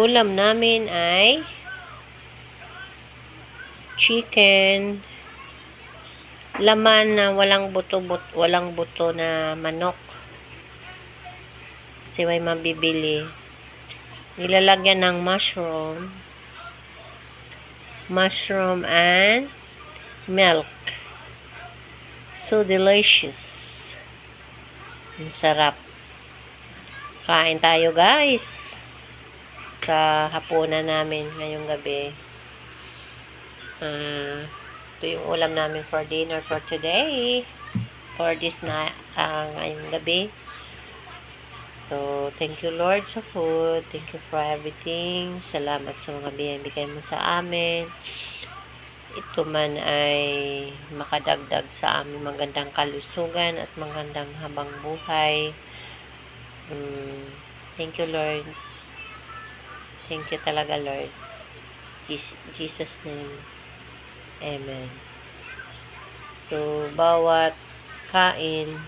ulam namin ay chicken, laman na walang buto na manok. Kasi may mabibili. Nilalagyan ng mushroom and milk. So delicious. Ang sarap. Kain tayo, guys. Sa hapunan namin ngayong gabi. Ito yung ulam namin for dinner for today. For this na ngayong gabi. So, thank you Lord sa food. Thank you for everything. Salamat sa mga binibigay mo sa amin. Ito man ay makadagdag sa aming magandang kalusugan at magandang habang buhay. Thank you Lord. Thank you talaga Lord. Jesus name. Amen. So, bawat kain,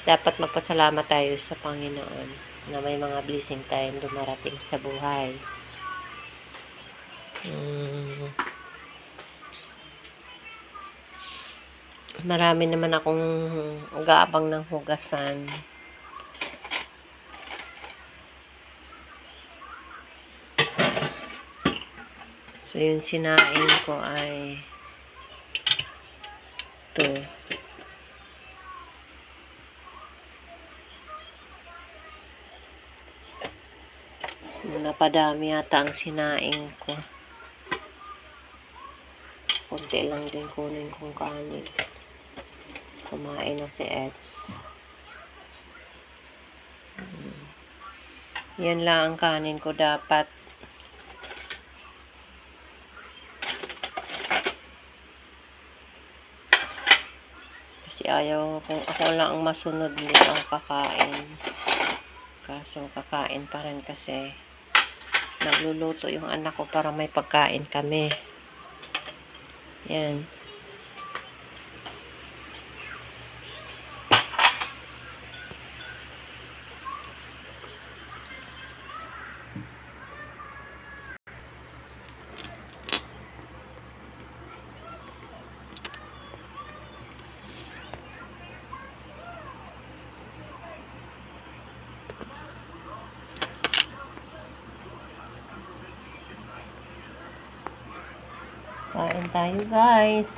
dapat magpasalamat tayo sa Panginoon na may mga blessing tayong dumarating sa buhay. Marami naman akong gaabang ng hugasan. So, yung sinain ko ay ito. Napadami yata ang sinain ko. Kunti lang din kunin kong kanin. Kumain na si Eds. Yan lang ang kanin ko dapat. Kasi ayaw kung ako lang ang masunod, hindi ang kakain. Kaso kakain pa rin kasi nagluluto yung anak ko para may pagkain kami. Yan. Kain tayo, guys.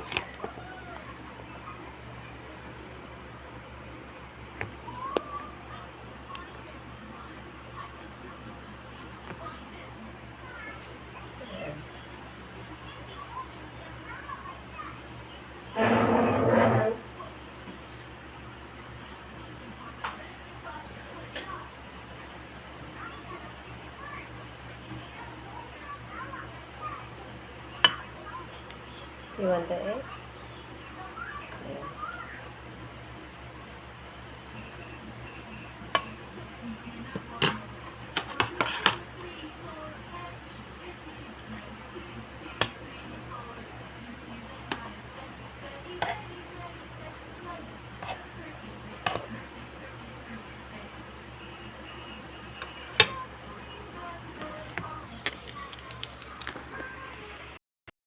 You want the egg?